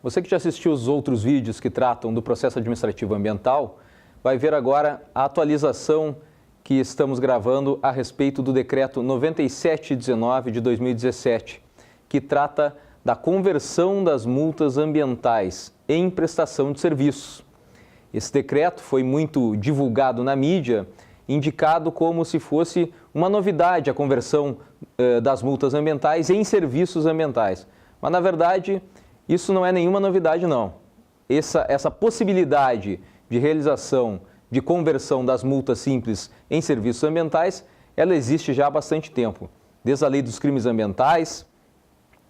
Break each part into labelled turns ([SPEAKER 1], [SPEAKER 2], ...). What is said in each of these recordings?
[SPEAKER 1] Você que já assistiu os outros vídeos que tratam do processo administrativo ambiental, vai ver agora a atualização que estamos gravando a respeito do Decreto 9719 de 2017, que trata da conversão das multas ambientais em prestação de serviços. Esse decreto foi muito divulgado na mídia, indicado como se fosse uma novidade a conversão das multas ambientais em serviços ambientais. Mas, na verdade, isso não é nenhuma novidade, não. Essa possibilidade de realização, de conversão das multas simples em serviços ambientais, ela existe já há bastante tempo. Desde a Lei dos Crimes Ambientais,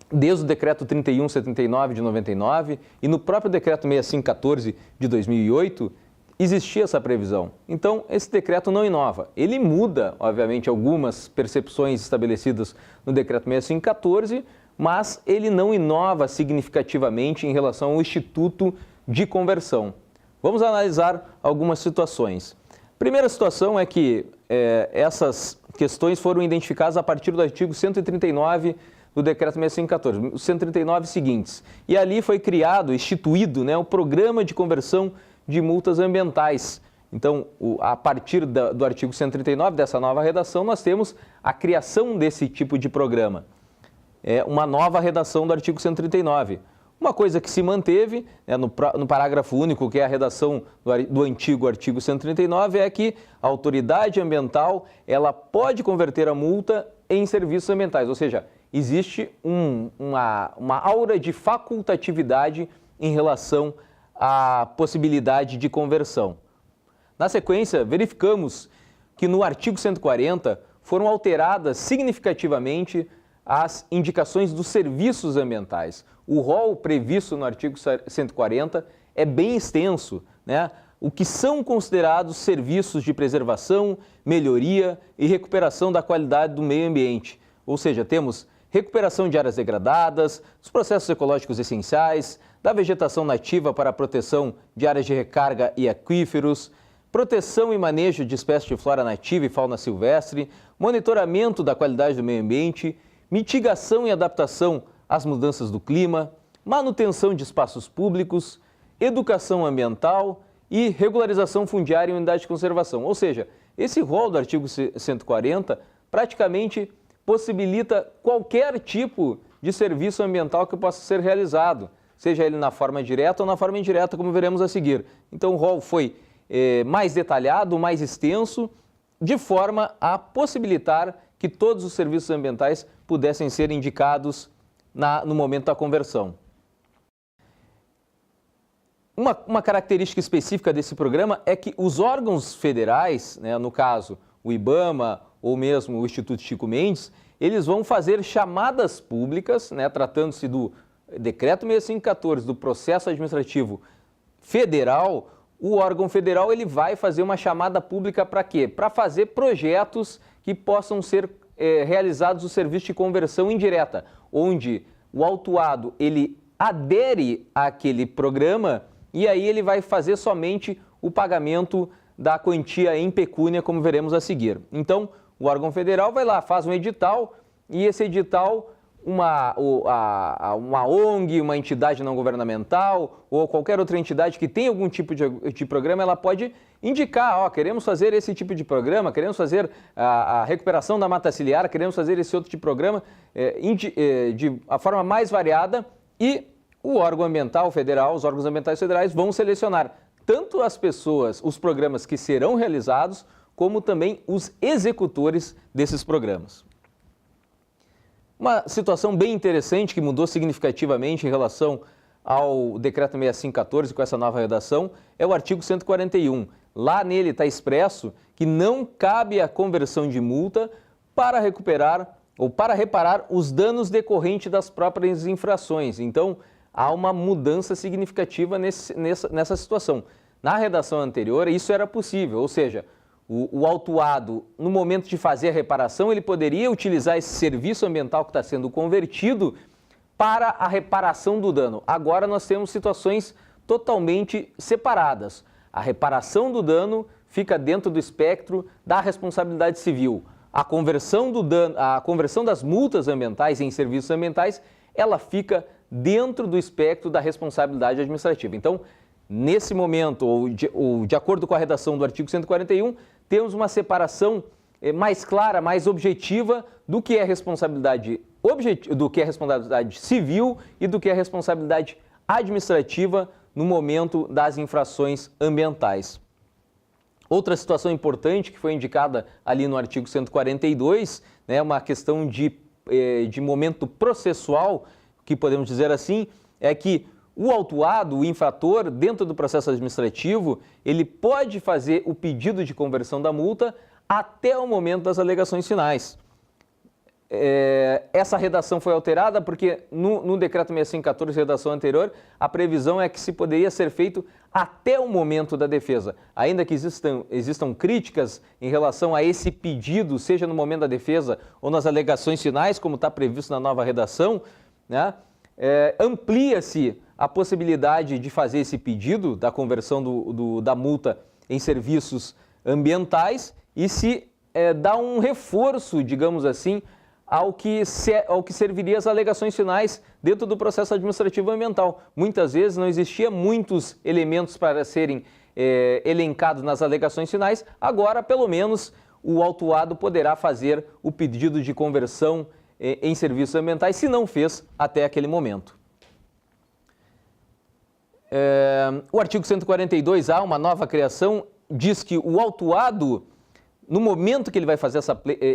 [SPEAKER 1] desde o Decreto 3179 de 99 e no próprio Decreto 6514 de 2008, existia essa previsão. Então, esse decreto não inova. Ele muda, obviamente, algumas percepções estabelecidas no Decreto 6514, mas ele não inova significativamente em relação ao Instituto de Conversão. Vamos analisar algumas situações. Primeira situação é que essas questões foram identificadas a partir do artigo 139 do Decreto 6514, os 139 seguintes. E ali foi criado, instituído, o Programa de Conversão de Multas Ambientais. Então, a partir do artigo 139, dessa nova redação, nós temos a criação desse tipo de programa. É uma nova redação do artigo 139. Uma coisa que se manteve no parágrafo único, que é a redação do antigo artigo 139, é que a autoridade ambiental ela pode converter a multa em serviços ambientais, ou seja, existe uma aura de facultatividade em relação à possibilidade de conversão. Na sequência, verificamos que no artigo 140 foram alteradas significativamente as indicações dos serviços ambientais. O rol previsto no artigo 140 é bem extenso, O que são considerados serviços de preservação, melhoria e recuperação da qualidade do meio ambiente. Ou seja, temos recuperação de áreas degradadas, dos processos ecológicos essenciais, da vegetação nativa para a proteção de áreas de recarga e aquíferos, proteção e manejo de espécies de flora nativa e fauna silvestre, monitoramento da qualidade do meio ambiente, mitigação e adaptação às mudanças do clima, manutenção de espaços públicos, educação ambiental e regularização fundiária em unidade de conservação. Ou seja, esse rol do artigo 140 praticamente possibilita qualquer tipo de serviço ambiental que possa ser realizado, seja ele na forma direta ou na forma indireta, como veremos a seguir. Então, o rol foi mais detalhado, mais extenso, de forma a possibilitar que todos os serviços ambientais pudessem ser indicados no momento da conversão. Uma característica específica desse programa é que os órgãos federais, no caso o IBAMA ou mesmo o Instituto Chico Mendes, eles vão fazer chamadas públicas, tratando-se do Decreto 6514, do processo administrativo federal. O órgão federal ele vai fazer uma chamada pública para quê? Para fazer projetos que possam ser realizados o serviço de conversão indireta, onde o autuado ele adere àquele programa e aí ele vai fazer somente o pagamento da quantia em pecúnia, como veremos a seguir. Então, o órgão federal vai lá, faz um edital e esse edital, uma ONG, uma entidade não governamental ou qualquer outra entidade que tenha algum tipo de programa, ela pode indicar, queremos fazer esse tipo de programa, queremos fazer a recuperação da mata ciliar, queremos fazer esse outro tipo de programa de a forma mais variada e o órgão ambiental federal, os órgãos ambientais federais vão selecionar tanto as pessoas, os programas que serão realizados, como também os executores desses programas. Uma situação bem interessante que mudou significativamente em relação ao Decreto 6514 com essa nova redação é o artigo 141. Lá nele está expresso que não cabe a conversão de multa para recuperar ou para reparar os danos decorrentes das próprias infrações. Então, há uma mudança significativa nessa situação. Na redação anterior, isso era possível, ou seja, o autuado, no momento de fazer a reparação, ele poderia utilizar esse serviço ambiental que está sendo convertido para a reparação do dano. Agora nós temos situações totalmente separadas. A reparação do dano fica dentro do espectro da responsabilidade civil. A conversão das multas ambientais em serviços ambientais, ela fica dentro do espectro da responsabilidade administrativa. Então, nesse momento, ou de acordo com a redação do artigo 141, temos uma separação mais clara, mais objetiva do que é responsabilidade civil e do que é responsabilidade administrativa no momento das infrações ambientais. Outra situação importante que foi indicada ali no artigo 142, né, uma questão de momento processual, que podemos dizer assim, é que o autuado, o infrator, dentro do processo administrativo, ele pode fazer o pedido de conversão da multa até o momento das alegações finais. Essa redação foi alterada porque no decreto 6514, redação anterior, a previsão é que se poderia ser feito até o momento da defesa. Ainda que existam críticas em relação a esse pedido, seja no momento da defesa ou nas alegações finais, como está previsto na nova redação, né? Amplia-se a possibilidade de fazer esse pedido da conversão da multa em serviços ambientais e se dá um reforço, digamos assim, ao que serviria as alegações finais dentro do processo administrativo ambiental. Muitas vezes não existia muitos elementos para serem elencados nas alegações finais, agora pelo menos o autuado poderá fazer o pedido de conversão em serviços ambientais, se não fez até aquele momento. O artigo 142A, uma nova criação, diz que o autuado, no momento que ele vai fazer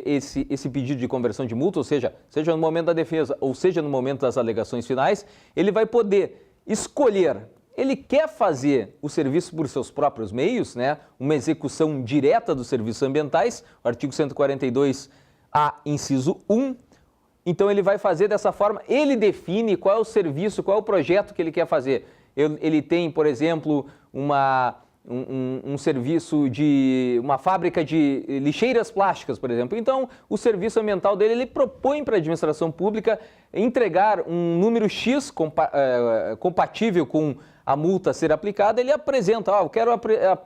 [SPEAKER 1] esse pedido de conversão de multa, ou seja no momento da defesa ou seja no momento das alegações finais, ele vai poder escolher, ele quer fazer o serviço por seus próprios meios, né? Uma execução direta dos serviços ambientais, o artigo 142A, inciso 1, então ele vai fazer dessa forma, ele define qual é o serviço, qual é o projeto que ele quer fazer. Ele tem, por exemplo, um serviço de uma fábrica de lixeiras plásticas, por exemplo. Então, o serviço ambiental dele, ele propõe para a administração pública entregar um número X compatível com a multa a ser aplicada. Ele apresenta, eu quero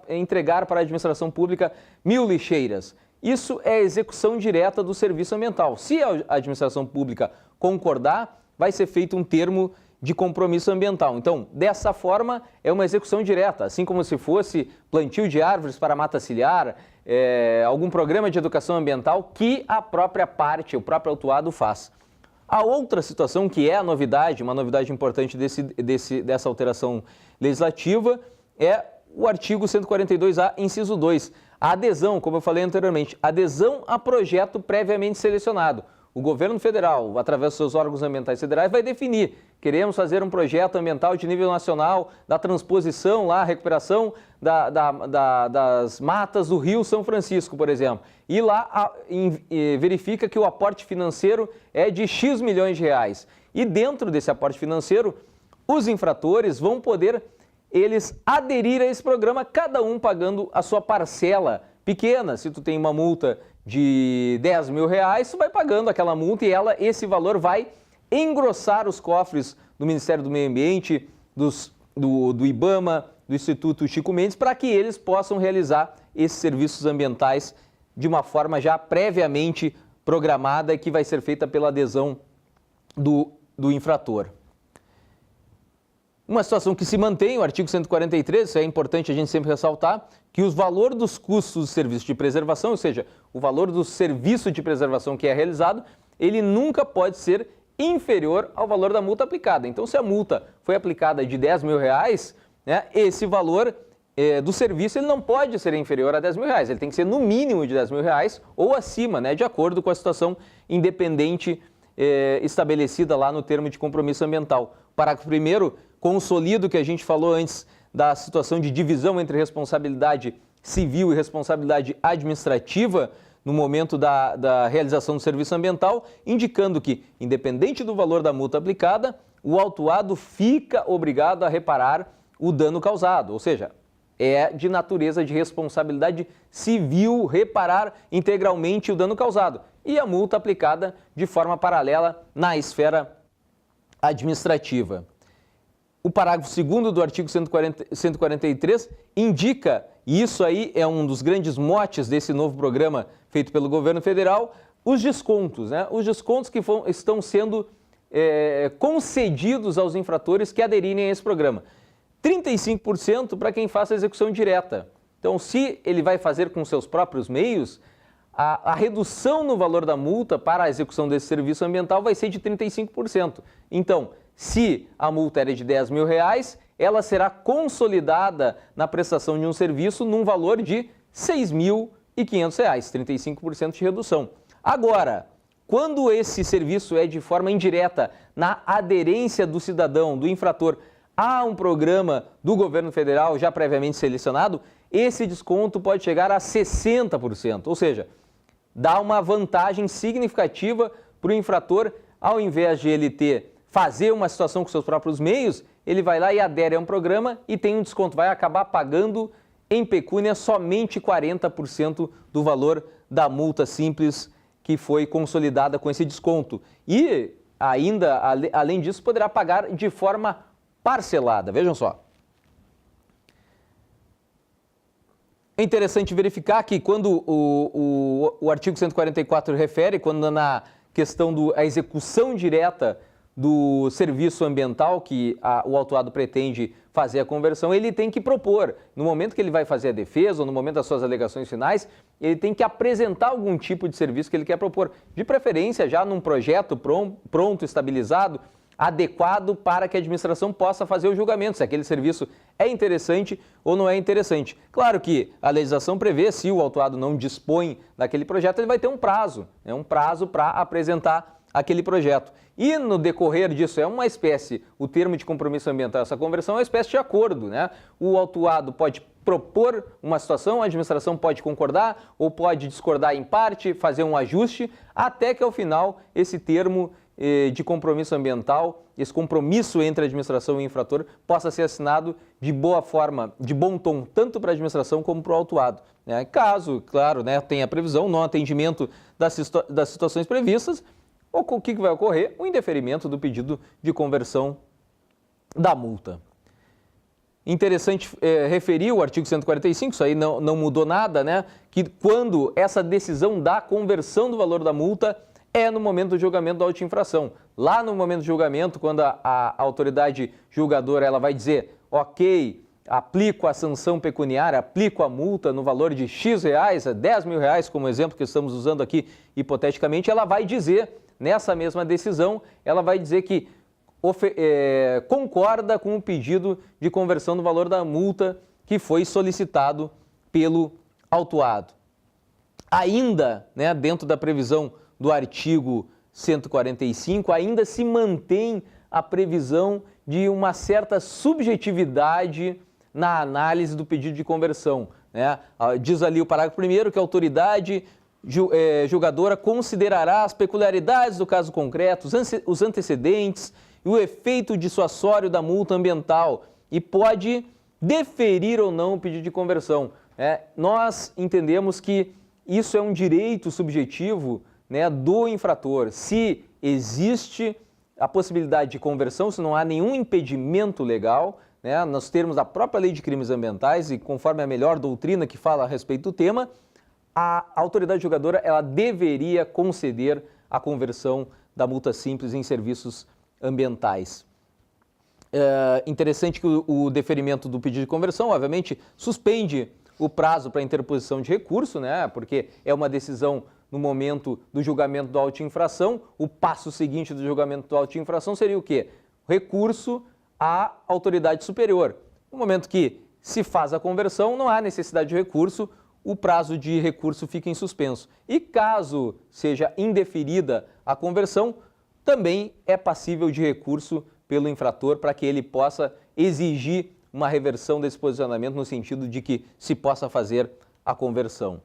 [SPEAKER 1] entregar para a administração pública 1000 lixeiras. Isso é a execução direta do serviço ambiental. Se a administração pública concordar, vai ser feito um termo de compromisso ambiental. Então, dessa forma, é uma execução direta, assim como se fosse plantio de árvores para mata ciliar, algum programa de educação ambiental que a própria parte, o próprio autuado faz. A outra situação, que é a novidade, uma novidade importante dessa alteração legislativa, é o artigo 142A, inciso 2. A adesão, como eu falei anteriormente, adesão a projeto previamente selecionado. O governo federal, através dos seus órgãos ambientais federais, vai definir. Queremos fazer um projeto ambiental de nível nacional, da transposição lá, recuperação das matas do Rio São Francisco, por exemplo. E lá verifica que o aporte financeiro é de X milhões de reais. E dentro desse aporte financeiro, os infratores vão poder eles aderir a esse programa, cada um pagando a sua parcela pequena. Se tu tem uma multa de 10 mil reais, tu vai pagando aquela multa e esse valor vai engrossar os cofres do Ministério do Meio Ambiente, do IBAMA, do Instituto Chico Mendes, para que eles possam realizar esses serviços ambientais de uma forma já previamente programada, que vai ser feita pela adesão do infrator. Uma situação que se mantém, o artigo 143, isso é importante a gente sempre ressaltar, que o valor dos custos do serviço de preservação, ou seja, o valor do serviço de preservação que é realizado, ele nunca pode ser inferior ao valor da multa aplicada. Então, se a multa foi aplicada de 10 mil reais, né, esse valor do serviço ele não pode ser inferior a 10 mil reais, ele tem que ser no mínimo de 10 mil reais ou acima, né, de acordo com a situação independente estabelecida lá no termo de compromisso ambiental. Parágrafo 1º, consolida o que a gente falou antes da situação de divisão entre responsabilidade civil e responsabilidade administrativa no momento da realização do serviço ambiental, indicando que, independente do valor da multa aplicada, o autuado fica obrigado a reparar o dano causado, ou seja, é de natureza de responsabilidade civil reparar integralmente o dano causado e a multa aplicada de forma paralela na esfera administrativa. O parágrafo 2º do artigo 143 indica, e isso aí é um dos grandes motes desse novo programa feito pelo governo federal, os descontos, né? Os descontos que estão sendo concedidos aos infratores que aderirem a esse programa. 35% para quem faça a execução direta. Então, se ele vai fazer com seus próprios meios, a redução no valor da multa para a execução desse serviço ambiental vai ser de 35%. Então, se a multa era de R$10 mil, ela será consolidada na prestação de um serviço num valor de R$ 6.500, 35% de redução. Agora, quando esse serviço é de forma indireta, na aderência do cidadão, do infrator, a um programa do governo federal já previamente selecionado, esse desconto pode chegar a 60%, ou seja, dá uma vantagem significativa para o infrator, ao invés de ele fazer uma situação com seus próprios meios, ele vai lá e adere a um programa e tem um desconto, vai acabar pagando em pecúnia somente 40% do valor da multa simples que foi consolidada com esse desconto. E ainda, além disso, poderá pagar de forma parcelada. Vejam só. É interessante verificar que quando o artigo 144 refere, quando na questão da execução direta do serviço ambiental que o autuado pretende fazer a conversão, ele tem que propor, no momento que ele vai fazer a defesa ou no momento das suas alegações finais, ele tem que apresentar algum tipo de serviço que ele quer propor, de preferência já num projeto pronto, estabilizado, adequado para que a administração possa fazer o julgamento, se aquele serviço é interessante ou não é interessante. Claro que a legislação prevê, se o autuado não dispõe daquele projeto, ele vai ter um prazo para apresentar aquele projeto. E no decorrer disso, o termo de compromisso ambiental, essa conversão é uma espécie de acordo, né? O autuado pode propor uma situação, a administração pode concordar ou pode discordar em parte, fazer um ajuste, até que ao final esse termo de compromisso ambiental, esse compromisso entre a administração e o infrator possa ser assinado de boa forma, de bom tom, tanto para a administração como para o autuado. Né? Caso, claro, né, tenha previsão, não atendimento das situações previstas, o que vai ocorrer? O indeferimento do pedido de conversão da multa. Interessante referir o artigo 145, isso aí não mudou nada, né? Que quando essa decisão da conversão do valor da multa é no momento do julgamento da auto-infração. Lá no momento do julgamento, quando a autoridade julgadora ela vai dizer, ok, aplico a sanção pecuniária, aplico a multa no valor de X reais, R$10 mil, como exemplo que estamos usando aqui hipoteticamente, ela vai dizer, nessa mesma decisão, ela vai dizer que concorda com o pedido de conversão do valor da multa que foi solicitado pelo autuado. Ainda, né, dentro da previsão do artigo 145, ainda se mantém a previsão de uma certa subjetividade na análise do pedido de conversão. Né? Diz ali o parágrafo 1º que a autoridade julgadora considerará as peculiaridades do caso concreto, os antecedentes e o efeito dissuasório da multa ambiental e pode deferir ou não o pedido de conversão. Nós entendemos que isso é um direito subjetivo, né, do infrator. Se existe a possibilidade de conversão, se não há nenhum impedimento legal, né, nos termos da própria Lei de Crimes Ambientais e conforme a melhor doutrina que fala a respeito do tema, a autoridade julgadora ela deveria conceder a conversão da multa simples em serviços ambientais. Interessante que o deferimento do pedido de conversão, obviamente, suspende o prazo para interposição de recurso, né? Porque é uma decisão no momento do julgamento da auto-infração. O passo seguinte do julgamento da auto-infração seria o quê? Recurso à autoridade superior. No momento que se faz a conversão, não há necessidade de recurso, o prazo de recurso fica em suspenso. E caso seja indeferida a conversão, também é passível de recurso pelo infrator para que ele possa exigir uma reversão desse posicionamento no sentido de que se possa fazer a conversão.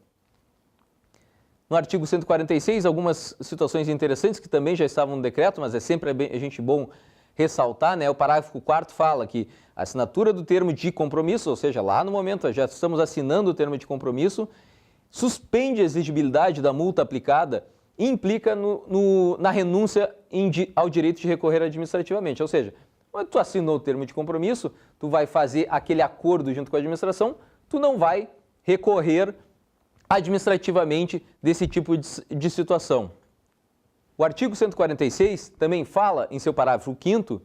[SPEAKER 1] No artigo 146, algumas situações interessantes que também já estavam no decreto, mas é sempre bom ressaltar, né? O parágrafo 4º fala que a assinatura do termo de compromisso, ou seja, lá no momento já estamos assinando o termo de compromisso, suspende a exigibilidade da multa aplicada e implica na renúncia ao direito de recorrer administrativamente. Ou seja, quando tu assinou o termo de compromisso, tu vai fazer aquele acordo junto com a administração, tu não vai recorrer administrativamente desse tipo de situação. O artigo 146 também fala, em seu parágrafo 5º,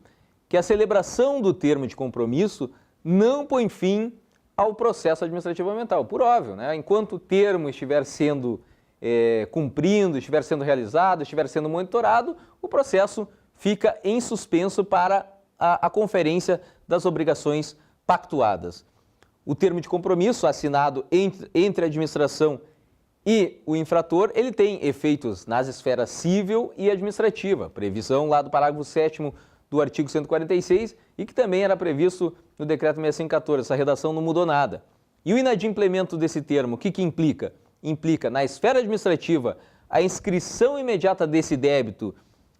[SPEAKER 1] que a celebração do termo de compromisso não põe fim ao processo administrativo ambiental. Por óbvio, né? Enquanto o termo estiver sendo cumprindo, estiver sendo realizado, estiver sendo monitorado, o processo fica em suspenso para a conferência das obrigações pactuadas. O termo de compromisso assinado entre a administração e o infrator, ele tem efeitos nas esferas civil e administrativa, previsão lá do parágrafo 7º do artigo 146 e que também era previsto no decreto 6514. Essa redação não mudou nada. E o inadimplemento desse termo, o que implica? Implica, na esfera administrativa, a inscrição imediata desse débito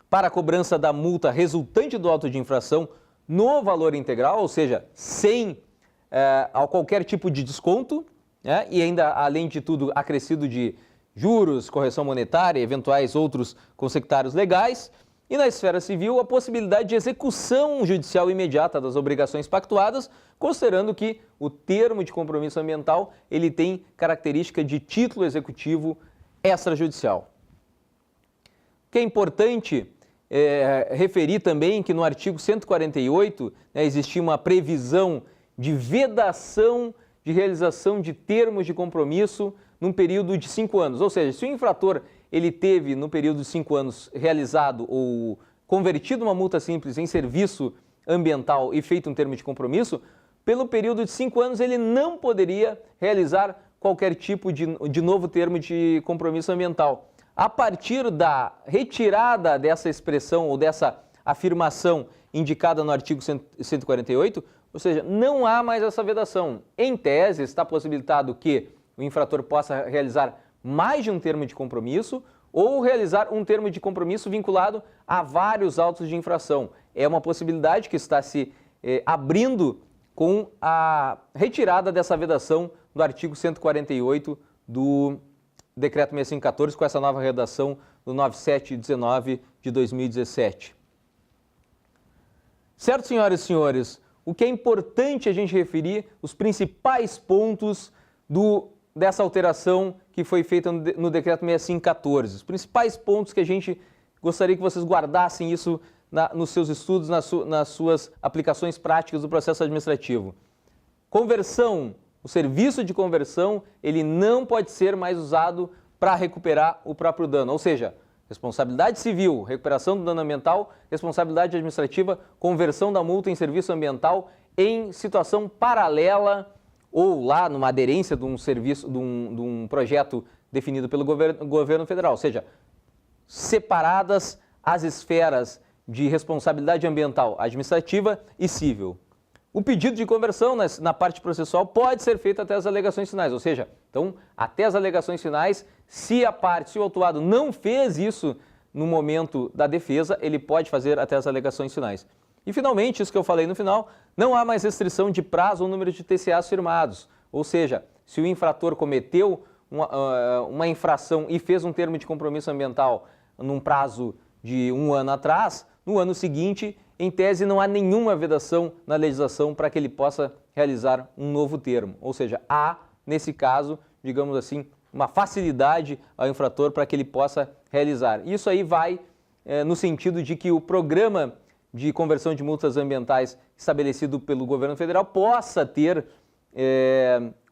[SPEAKER 1] para a cobrança da multa resultante do auto de infração no valor integral, ou seja, sem qualquer tipo de desconto, né? E ainda, além de tudo, acrescido de juros, correção monetária e eventuais outros consectários legais. E na esfera civil, a possibilidade de execução judicial imediata das obrigações pactuadas, considerando que o termo de compromisso ambiental ele tem característica de título executivo extrajudicial. O que é importante referir também que no artigo 148 existia uma previsão de vedação de realização de termos de compromisso num período de 5 anos. Ou seja, se o infrator ele teve no período de 5 anos realizado ou convertido uma multa simples em serviço ambiental e feito um termo de compromisso, pelo período de 5 anos ele não poderia realizar qualquer tipo de novo termo de compromisso ambiental. A partir da retirada dessa expressão ou dessa afirmação indicada no artigo 148, ou seja, não há mais essa vedação. Em tese, está possibilitado que o infrator possa realizar mais de um termo de compromisso ou realizar um termo de compromisso vinculado a vários autos de infração. É uma possibilidade que está se abrindo com a retirada dessa vedação do artigo 148 do Decreto 6514, com essa nova redação do 9719 de 2017. Certo, senhoras e senhores? O que é importante a gente referir, os principais pontos dessa alteração que foi feita no Decreto 6514. Os principais pontos que a gente gostaria que vocês guardassem isso nos seus estudos, nas suas aplicações práticas do processo administrativo. Conversão, o serviço de conversão, ele não pode ser mais usado para recuperar o próprio dano, ou seja, responsabilidade civil, recuperação do dano ambiental, responsabilidade administrativa, conversão da multa em serviço ambiental em situação paralela ou lá numa aderência de um serviço, de um projeto definido pelo governo federal, ou seja, separadas as esferas de responsabilidade ambiental, administrativa e civil. O pedido de conversão na parte processual pode ser feito até as alegações finais, ou seja, então, até as alegações finais, se o autuado não fez isso no momento da defesa, ele pode fazer até as alegações finais. E, finalmente, isso que eu falei no final, não há mais restrição de prazo ou número de TCAs firmados, ou seja, se o infrator cometeu uma infração e fez um termo de compromisso ambiental num prazo de 1 ano atrás, no ano seguinte, em tese, não há nenhuma vedação na legislação para que ele possa realizar um novo termo. Ou seja, há, nesse caso, digamos assim, uma facilidade ao infrator para que ele possa realizar. Isso aí vai no sentido de que o programa de conversão de multas ambientais estabelecido pelo governo federal possa ter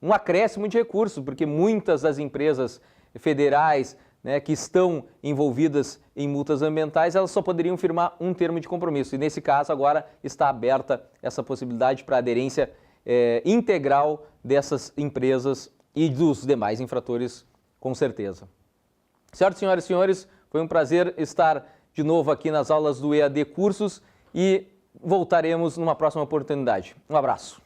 [SPEAKER 1] um acréscimo de recursos, porque muitas das empresas federais que estão envolvidas em multas ambientais, elas só poderiam firmar um termo de compromisso. E nesse caso agora está aberta essa possibilidade para aderência integral dessas empresas e dos demais infratores, com certeza. Certo, senhoras e senhores? Foi um prazer estar de novo aqui nas aulas do EAD Cursos e voltaremos numa próxima oportunidade. Um abraço.